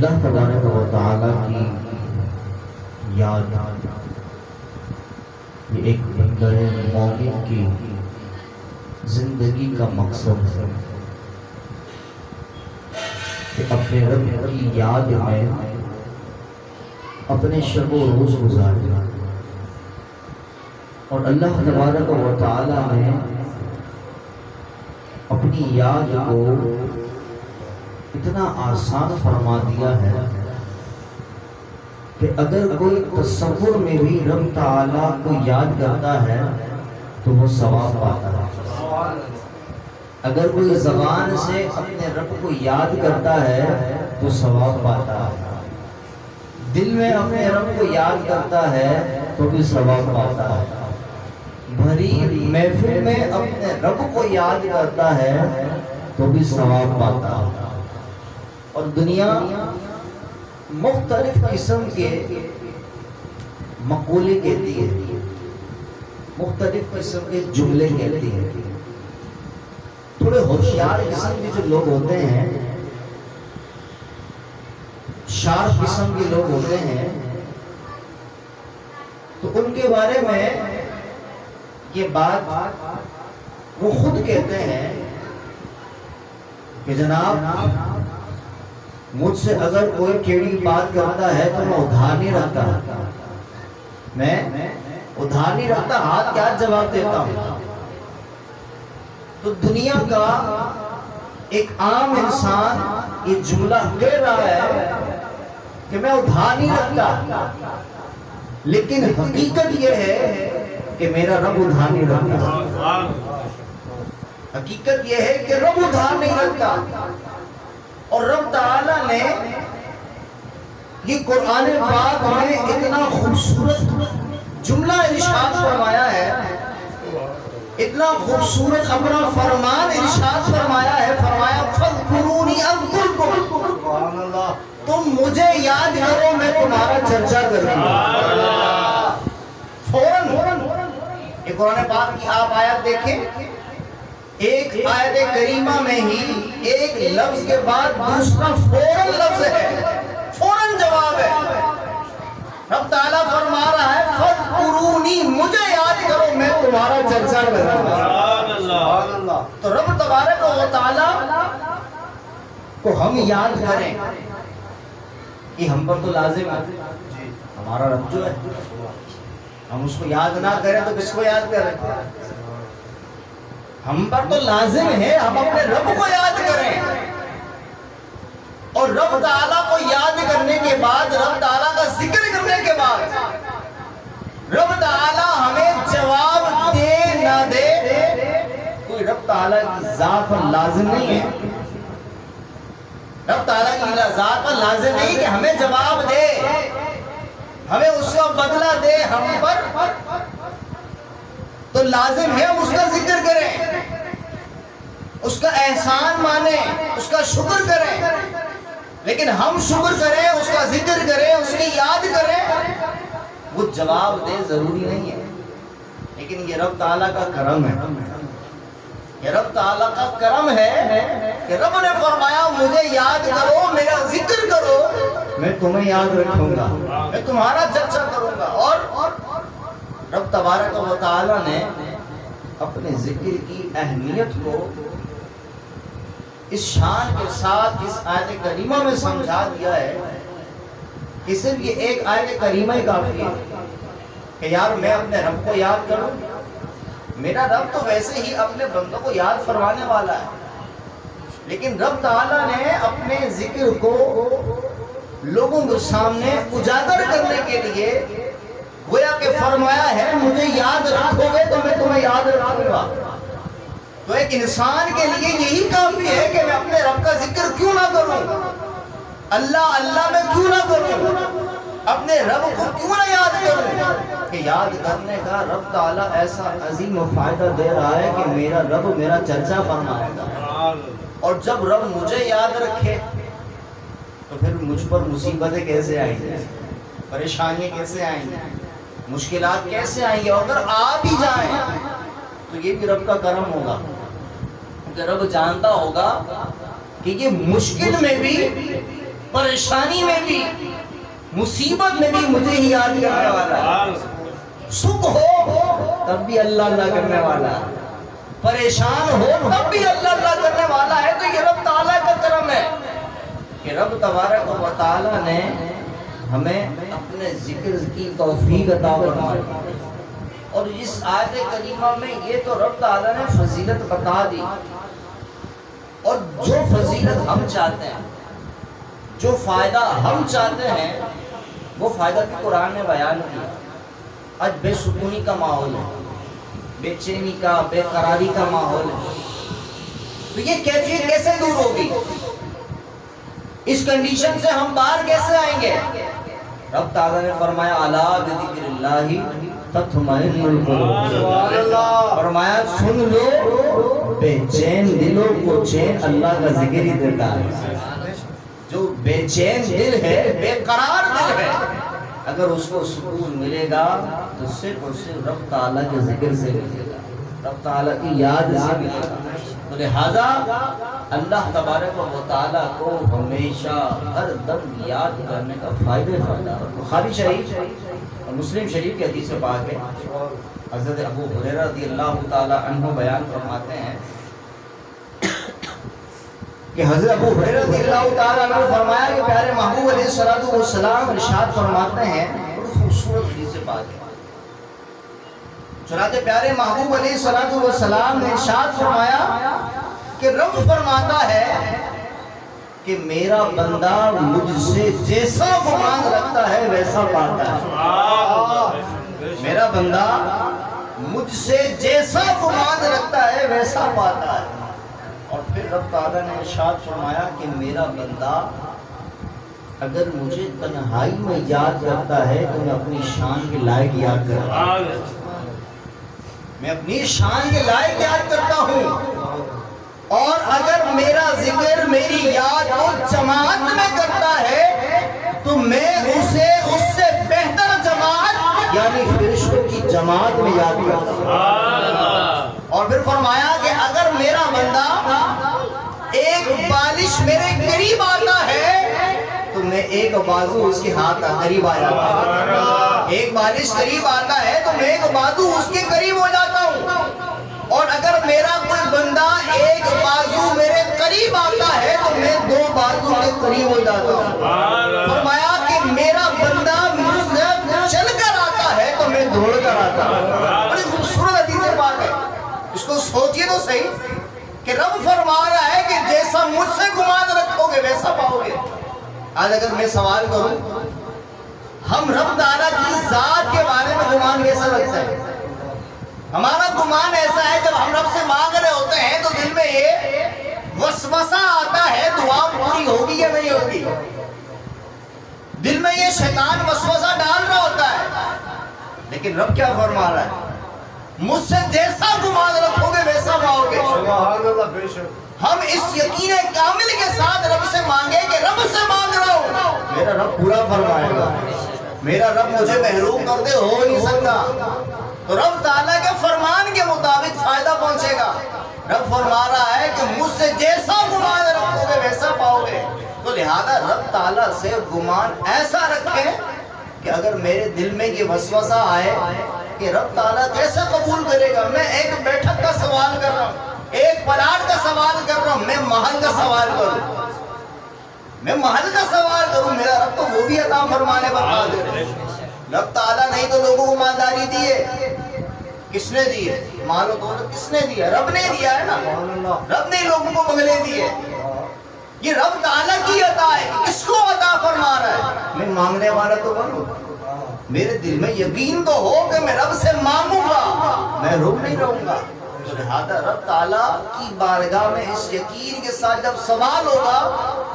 اللہ تبارک و تعالی کی یاد یہ ایک بندہ مومن کی زندگی کا مقصد ہے کہ اپنے رب کی یاد میں اپنے شب و روز گزارے، اور اللہ تبارک و تعالی نے اپنی یاد کو اتنا آسان فرما دیا ہے کہ اگر کوئی تصور میں بھی رب تعالیٰ کو یاد کرتا ہے تو وہ ثواب پاتا ہے۔ اگر کوئی زبان سے اپنے رب کو یاد کرتا ہے تو ثواب پاتا ہے، دل میں اپنے رب کو یاد کرتا ہے تو بھی ثواب پاتا ہے، بھری محفل میں اپنے رب کو یاد کرتا ہے تو بھی ثواب پاتا ہے۔ اور دنیا مختلف قسم کے مقولے کہتی ہے، مختلف قسم کے جملے کہتی ہے۔ تھوڑے ہوشیار قسم کے جو لوگ ہوتے ہیں، شارپ قسم کے لوگ ہوتے ہیں، تو ان کے بارے میں یہ بات وہ خود کہتے ہیں کہ جناب مجھ سے اگر کوئی ٹیڑھی بات کرتا ہے تو میں ادھار نہیں رکھتا، میں ادھار نہیں رکھتا، ہاتھ کیا جواب دیتا ہوں۔ تو دنیا کا ایک عام انسان یہ جملہ کہہ رہا ہے کہ میں ادھار نہیں رکھتا، لیکن حقیقت یہ ہے کہ میرا رب ادھار نہیں رکھتا۔ حقیقت یہ ہے کہ رب ادھار نہیں رکھتا، اور رب تعالیٰ نے یہ قرآن پاک میں اتنا خوبصورت جملہ ارشاد فرمایا ہے، اتنا خوبصورت اپنا فرمان ارشاد فرمایا ہے، فرمایا فَاذْكُرُونِي أَذْكُرْكُمْ، تم مجھے یاد کرو میں تمہارا چرچا کروں گا۔ فوراً یہ قرآن پاک کی آپ آیت دیکھیں، ایک آیت کریمہ میں ہی ایک لفظ کے بعد دوسرا فوراً لفظ ہے، فوراً جواب ہے۔ رب تعالیٰ فرما رہا ہے فَاذْكُرُونِی، مجھے یاد کرو میں تمہارا چرچا کروں گا۔ تو رب تبارک و تعالیٰ کو ہم یاد کریں، یہ ہم پر تو لازم ہے۔ ہمارا رب جو ہے ہم اس کو یاد نہ کریں تو کس کو یاد کریں؟ ہم پر تو لازم ہے ہم اپنے رب کو یاد کریں، اور رب تعالیٰ کو یاد کرنے کے بعد، رب تعالیٰ کا ذکر کرنے کے بعد، رب تعالیٰ ہمیں جواب دے نہ دے، کوئی رب تعالیٰ کی ذات پر لازم نہیں ہے۔ رب تعالیٰ کی ذات پر لازم نہیں کہ ہمیں جواب دے، ہمیں اس کا بدلہ دے ہم پر، تو لازم ہے ہم اس کا ذکر کریں، اس کا احسان مانیں، اس کا شکر کریں، لیکن ہم شکر کریں، اس کا ذکر کریں، اس کی یاد کریں، وہ جواب دے ضروری نہیں ہے، لیکن یہ رب تعالیٰ کا کرم ہے، یہ رب تعالیٰ کا کرم ہے کہ رب نے فرمایا مجھے یاد کرو، میرا ذکر کرو، میں تمہیں یاد رکھوں گا، میں تمہارا چرچا کروں گا۔ اور رب تبارک و تعالیٰ نے اپنے ذکر کی اہمیت کو اس شان کے ساتھ اس آیت کریمہ میں سمجھا دیا ہے کہ صرف یہ ایک آیت کریمہ ہی کافی ہے کہ یار میں اپنے رب کو یاد کروں۔ میرا رب تو ویسے ہی اپنے بندوں کو یاد فرمانے والا ہے، لیکن رب تعالیٰ نے اپنے ذکر کو لوگوں کے سامنے اجاگر کرنے کے لیے گویا کہ فرمایا ہے مجھے یاد رکھو گے تو میں تمہیں یاد رکھوں گا۔ تو ایک انسان کے لیے یہی کافی ہے کہ میں اپنے رب کا ذکر کیوں نہ کروں، اللہ اللہ میں کیوں نہ کروں، اپنے رب کو کیوں نہ یاد کروں، کہ یاد کرنے کا رب تعالیٰ ایسا عظیم فائدہ دے رہا ہے کہ میرا رب میرا چرچا فرمائے گا، اور جب رب مجھے یاد رکھے تو پھر مجھ پر مصیبتیں کیسے آئیں گی، پریشانیاں کیسے آئیں گی، مشکلات کیسے آئیں گی، اور اگر آ بھی جائیں تو یہ بھی رب کا کرم ہوگا، کیونکہ رب جانتا ہوگا کہ یہ مشکل میں بھی پریشانی میں بھی مصیبت میں بھی مجھے ہی یاد کرنے والا ہے، سکھ ہو تب بھی اللہ اللہ کرنے والا ہے، پریشان ہو تب بھی اللہ اللہ کرنے والا ہے۔ تو یہ رب تعالیٰ کا کرم ہے کہ رب تبارک و تعالیٰ نے ہمیں اپنے ذکر کی توفیق عطا فرمائی۔ اور اس آیت کریمہ میں یہ تو رب تعالیٰ نے فضیلت بتا دی، اور جو فضیلت ہم چاہتے ہیں، جو فائدہ ہم چاہتے ہیں، وہ فائدہ بھی قرآن نے بیان کیا۔ آج بے سکونی کا ماحول ہے، بے چینی کا، بے قراری کا ماحول ہے، تو یہ کیفیت کیسے دور ہوگی؟ اس کنڈیشن سے ہم باہر کیسے آئیں گے؟ رب تعالیٰ نے فرمایا الا بذکر اللہ تطمئن القلوب، فرمایا سن لو بے چین دلوں کو چین اللہ کا ذکر ہی دیتا ہے۔ جو بے چین دل ہے، بے قرار دل ہے، اگر اس کو سکون ملے گا تو صرف اور صرف رب تعالیٰ کے ذکر سے ملے گا، رب تعالیٰ کی یاد سے ملے گا۔ تو لہذا اللہ تبارک و تعالیٰ کو ہمیشہ ہر دم یاد کرنے کا فائدہ اور بخاری شریف اور مسلم شریف کی حدیث پاک ہے، حضرت ابو ہریرہ رضی اللہ تعالیٰ عنہ بیان فرماتے ہیں کہ حضرت ابو ہریرہ رضی اللہ تعالیٰ عنہ فرمایا کہ پیارے محبوب علیہ السلام ارشاد فرماتے ہیں، بڑی خوبصورت حدیث پاک ہے، چنانچہ پیارے محبوب علیہ السلام نے ارشاد فرمایا کہ رب فرماتا ہے کہ میرا بندہ مجھ سے جیسا گمان رکھتا ہے ویسا پاتا ہے، میرا بندہ مجھ سے جیسا گمان رکھتا ہے ویسا پاتا ہے۔ اور پھر رب تعالیٰ نے ارشاد فرمایا کہ میرا بندہ اگر مجھے تنہائی میں یاد کرتا ہے تو میں اپنی شان کے لائق یاد کرتا ہوں، میں اپنی شان کے لائق یاد کرتا ہوں، اور اگر میرا ذکر میری یاد کو جماعت میں کرتا ہے تو میں اسے اس سے بہتر جماعت یعنی فرشتوں کی جماعت میں یاد کرتا ہوں۔ اور پھر فرمایا کہ اگر میرا بندہ ایک بالش میرے قریب آتا ہے تو میں ایک بازو اس کے ہاتھ قریب آ جاتا ہوں، ایک بالش قریب آتا ہے تو میں ایک بازو اس کے قریب ہو جاتا ہوں، اور اگر میرا کوئی بندہ ایک بازو میرے قریب آتا ہے تو میں دو بازو کے قریب ہو جاتا ہوں۔ فرمایا کہ میرا بندہ مجھ سے چل کر آتا ہے تو میں دوڑ کر آتا ہوں۔ بڑی خوبصورت حدیث پاک ہے، اس کو سوچئے تو صحیح کہ رب فرما رہا ہے کہ جیسا مجھ سے گمان رکھو گے ویسا پاؤ گے۔ آج اگر میں سوال کروں ہم رب تعالیٰ کی ذات کے بارے میں گمان کیسا رکھتے ہیں؟ ہمارا گمان ایسا ہے جب ہم رب سے مانگ رہے ہوتے ہیں تو دل میں یہ وسوسہ آتا ہے دعا پوری ہوگی یا نہیں ہوگی، دل میں یہ شیطان وسوسہ ڈال رہا ہوتا ہے، لیکن رب کیا فرما رہا ہے؟ مجھ سے جیسا گمان رکھو گے ویسا پاؤ گے۔ ہم اس یقین کامل کے ساتھ رب سے مانگے کہ رب سے مانگ رہا ہوں میرا رب پورا فرمائے گا، میرا رب مجھے محروم کرتے ہو نہیں سکتا، تو رب تعالیٰ کے فرمان کے مطابق فائدہ پہنچے گا۔ رب فرما رہا ہے کہ مجھ سے جیسا گمان رکھو گے ویسا پاؤ گے، تو لہذا رب تعالیٰ سے گمان ایسا رکھیں کہ اگر میرے دل میں یہ وسوسہ آئے کہ رب تعالیٰ کیسے قبول کرے گا، میں ایک بیٹھک کا سوال کر رہا ہوں، ایک پلاٹ کا سوال کر رہا ہوں، میں محل کا سوال کروں، میں محل کا سوال کروں، میرا رب تو وہ بھی عطا فرمانے پر قادر ہے۔ رب تعالیٰ نہیں تو لوگوں کو مالداری دیے، کس نے دیے؟ مال و دولت کس نے دیا؟ رب نے دیا ہے نا، رب نے لوگوں کو بنگلے دیے، یہ رب تعالیٰ کی عطا ہے، کس کو عطا فرما رہا ہے؟ میں مانگنے والا تو بنوں، میرے دل میں یقین تو ہو کہ میں رب سے مانگوں گا، میں رک نہیں رہوں گا۔ تو لہذا رب تعالیٰ کی بارگاہ میں اس یقین کے ساتھ جب سوال ہوگا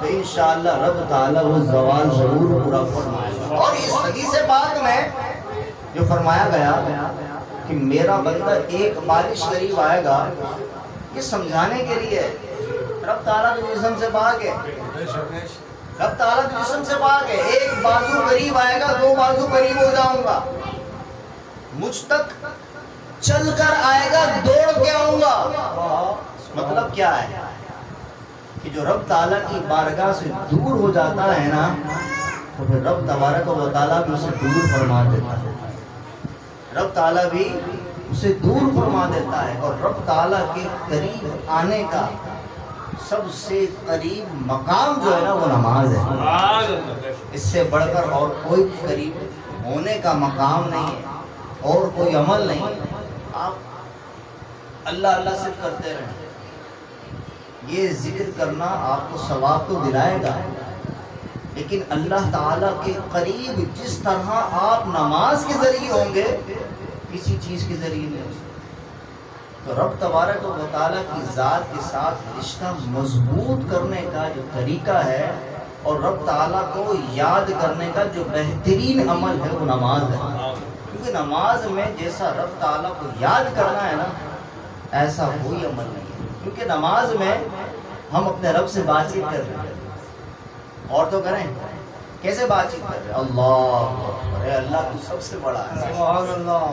تو انشاءاللہ رب تعالیٰ وہ سوال ضرور پورا فرمائے گا۔ اور اس حدیث پاک میں جو فرمایا گیا کہ میرا بندہ ایک بالش قریب آئے گا، یہ سمجھانے کے لیے رب تعالیٰ کے جسم سے پاک ہے، رب تعالیٰ کے جسم سے پاک ہے، ایک بازو قریب آئے گا دو بازو قریب ہو جاؤں گا، مجھ تک چل کر آئے گا دوڑ کے آؤں گا۔ مطلب کیا ہے کہ جو رب تعالیٰ کی بارگاہ سے دور ہو جاتا ہے نا تو پھر رب تبارک و تعالیٰ بھی اسے دور فرما دیتا ہے، رب تعالیٰ بھی اسے دور فرما دیتا ہے۔ اور رب تعالیٰ کے قریب آنے کا سب سے قریب مقام جو ہے نا وہ نماز ہے، اس سے بڑھ کر اور کوئی قریب ہونے کا مقام نہیں ہے اور کوئی عمل نہیں ہے۔ آپ اللہ اللہ صرف کرتے رہیں، یہ ذکر کرنا آپ کو ثواب تو دلائے گا، لیکن اللہ تعالیٰ کے قریب جس طرح آپ نماز کے ذریعے ہوں گے کسی چیز کے ذریعے نہیں ہو سکتے۔ تو رب تبارک و تعالیٰ کی ذات کے ساتھ رشتہ مضبوط کرنے کا جو طریقہ ہے اور رب تعالیٰ کو یاد کرنے کا جو بہترین عمل ہے وہ نماز ہے، کیونکہ نماز میں جیسا رب تعالیٰ کو یاد کرنا ہے نا ایسا کوئی عمل نہیں ہے، کیونکہ نماز میں ہم اپنے رب سے بات چیت کر رہے ہیں، اور تو کریں کیسے بات چیت کر رہے ہیں، اللہ اکبر، اے اللہ تو سب سے بڑا ہے، سبحان اللہ۔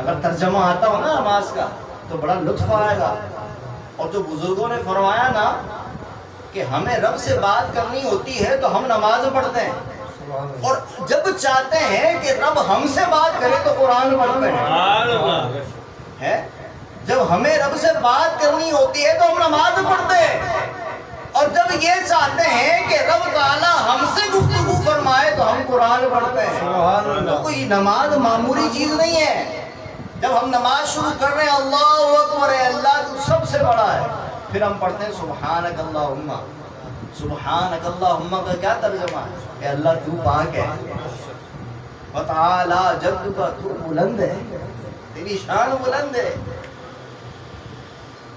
اگر ترجمہ آتا ہو نا نماز کا تو بڑا لطف آئے گا۔ اور جو بزرگوں نے فرمایا نا کہ ہمیں رب سے بات کرنی ہوتی ہے تو ہم نماز پڑھتے ہیں، اور جب چاہتے ہیں کہ رب ہم سے بات کرے تو قرآن پڑھتے ہیں، جب ہمیں رب سے بات کرنی ہوتی ہے تو ہم نماز پڑھتے ہیں، اور جب یہ چاہتے ہیں کہ رب تعالیٰ ہم سے گفتگو فرمائے تو ہم قرآن پڑھتے ہیں۔ تو کوئی نماز معمولی چیز نہیں ہے۔ جب ہم نماز شروع کر رہے ہیں اللہ اکبر، اے اللہ تو سب سے بڑا ہے، پھر ہم پڑھتے ہیں سبحانک اللہم۔ سبحانک اللہم کا کیا ترجمہ ہے؟ اے اللہ تو پاک ہے، وتعالی جدک، تو بلند ہے، تیری شان بلند ہے۔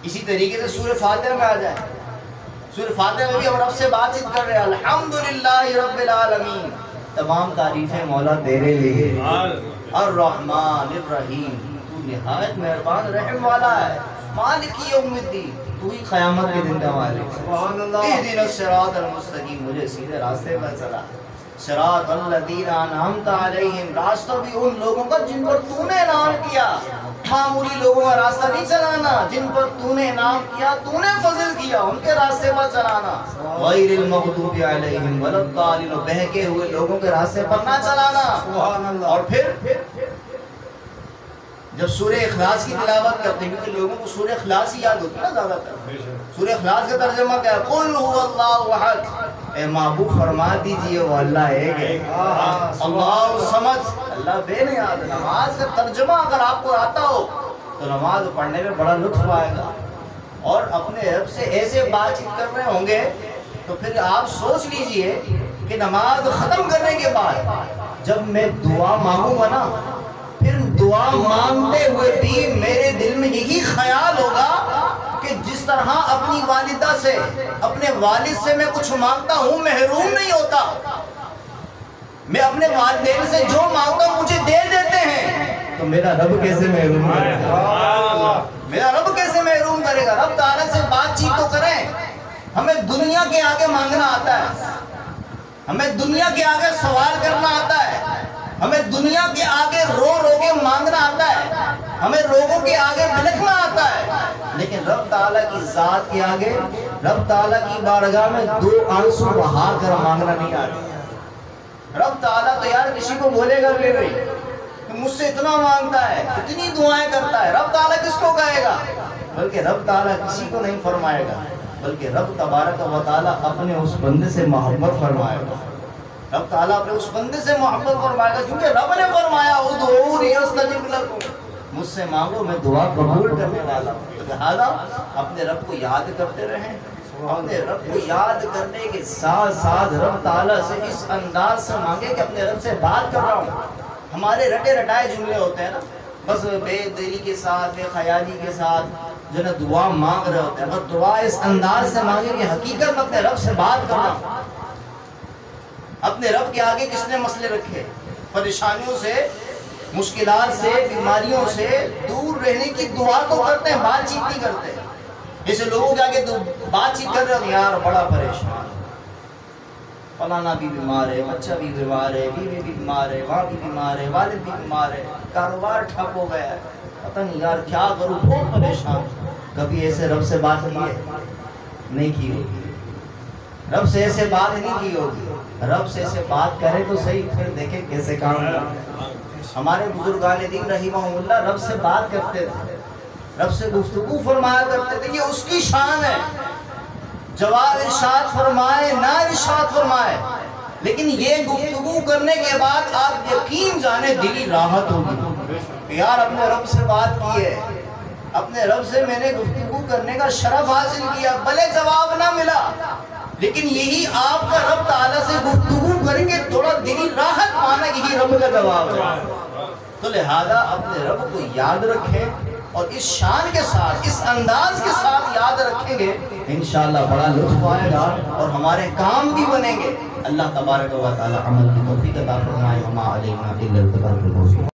اسی طریقے سے سورہ فاتحہ میں آ جائیں، سورہ فاتحہ میں بھی ہم رب سے بات چیت کر رہے ہیں، الحمدللہ رب العالمین، تمام تعریفیں مولا تیرے لیے، الرحمن الرحیم، تو نہایت مہربان رحم والا ہے، مالک یوم الدین، تو ہی قیامت کے دن کا مالک، سبحان اللہ، اہدنا الصراط المستقیم، مجھے سیدھے راستے پر چلا، صراط الذین انعمت علیہم، راستہ بھی ان لوگوں کا جن پر تو نے انعام کیا، معمولی لوگوں کا راستہ نہیں چلانا، جن پر تو نے انعام کیا، تو نے فضل کیا، ان کے راستے پر چلانا، غیر المغضوب علیہم ولا الضالین، بہکے ہوئے لوگوں کے راستے پر نہ چلانا۔ اور پھر جب سورہ اخلاص کی تلاوت کرتے ہیں، کیونکہ لوگوں کو سورہ اخلاص ہی یاد ہوتی ہے نا زیادہ تر، سورہ اخلاص کا ترجمہ کیا ہے؟ قل هو اللہ احد، اے محبوب فرما دیجئے وہ اللہ ایک ہے، اللہ الصمد، اللہ بے نیاز۔ نماز کا ترجمہ اگر آپ کو آتا ہو تو نماز پڑھنے میں بڑا لطف آئے گا، اور اپنے رب سے ایسے بات چیت کر رہے ہوں گے تو پھر آپ سوچ لیجئے کہ نماز ختم کرنے کے بعد جب میں دعا مانگوں گا نا، پھر دعا مانگتے ہوئے بھی میرے دل میں یہی خیال ہوگا کہ جس طرح اپنی والدہ سے، اپنے والد سے میں کچھ مانگتا ہوں محروم نہیں ہوتا، میں اپنے والدین سے جو مانگتا ہوں مجھے دے دیتے ہیں، تو میرا رب کیسے محروم کرے گا؟ میرا رب کیسے محروم کرے گا؟ رب تعالیٰ سے بات چیت تو کریں۔ ہمیں دنیا کے آگے مانگنا آتا ہے، ہمیں دنیا کے آگے سوال کرنا آتا ہے، ہمیں دنیا کے آگے رو رو کے مانگنا آتا ہے، ہمیں لوگوں کے آگے بلکنا آتا ہے، لیکن رب تعالیٰ کی ذات کے آگے، رب تعالیٰ کی بارگاہ میں دو آنسو بہا کر مانگنا نہیں آتا۔ رب تعالیٰ تو یار کسی کو بولے گا بھی نہیں کہ مجھ سے اتنا مانگتا ہے، اتنی دعائیں کرتا ہے، رب تعالیٰ کس کو کہے گا؟ بلکہ رب تعالیٰ کسی کو نہیں فرمائے گا، بلکہ رب تبارک و تعالیٰ اپنے اس بندے سے محبت فرمائے گا، رب تعالیٰ اپنے اس بندے سے محبت فرمائے گا، کیونکہ رب نے فرمایا ادعونی استجب لکم، مجھ سے مانگو میں دعا قبول کرنے والا ہوں۔ لہذا اپنے رب کو یاد کرتے رہیں، اپنے رب کو یاد کرنے کے ساتھ ساتھ رب تعالیٰ سے اس انداز سے مانگے کہ اپنے رب سے بات کر رہا ہوں۔ ہمارے رٹے رٹائے جملے ہوتے ہیں نا، بس بے دلی کے ساتھ، بے خیالی کے ساتھ جو ہے دعا مانگ رہے ہوتے ہیں، اگر دعا اس انداز سے مانگے کہ حقیقت میں اپنے رب سے بات کر رہا ہوں۔ اپنے رب کے آگے کس نے مسئلے رکھے؟ پریشانیوں سے، مشکلات سے، بیماریوں سے دور رہنے کی دعا تو کرتے ہیں، بات چیت نہیں کرتے۔ جیسے لوگوں کے آگے بات چیت کر رہے ہیں، یار بڑا پریشان، فلانا بھی بیمار ہے، بچہ بھی بیمار ہے، بیوی بھی بیمار ہے، وہاں بھی بیمار ہے، والد بھی بیمار ہے، کاروبار ٹھپ ہو گیا ہے، پتہ نہیں یار کیا کروں، بہت پریشان۔ کبھی ایسے رب سے بات کی ہے؟ نہیں کی ہوگی۔ رب سے ایسے بات نہیں کی ہوگی، رب سے ایسے بات کرے تو صحیح، پھر دیکھیں کیسے کام کرتے۔ ہمارے بزرگان دین رحمہم اللہ رب سے بات کرتے تھے، رب سے گفتگو فرمایا کرتے تھے، یہ اس کی شان ہے۔ جواب ارشاد فرمائے نہ ارشاد فرمائے، لیکن یہ گفتگو کرنے کے بعد آپ یقین جانے دلی راحت ہوگی کہ یار اپنے رب سے بات کی ہے، اپنے رب سے میں نے گفتگو کرنے کا شرف حاصل کیا، بھلے جواب نہ ملا لیکن یہی آپ کا رب تعالیٰ سے گفتگو کر کے تھوڑا دلی راحت پانا، یہی رب کا جواب ہے۔ تو لہذا اپنے رب کو یاد رکھیں اور اس شان کے ساتھ، اس انداز کے ساتھ یاد رکھیں گے، انشاءاللہ بڑا لطف آئے گا اور ہمارے کام بھی بنیں گے۔ اللہ تبارک و تعالی عمل کی توفیق عطا فرمائے۔ وما علینا الا البلاغ المبین۔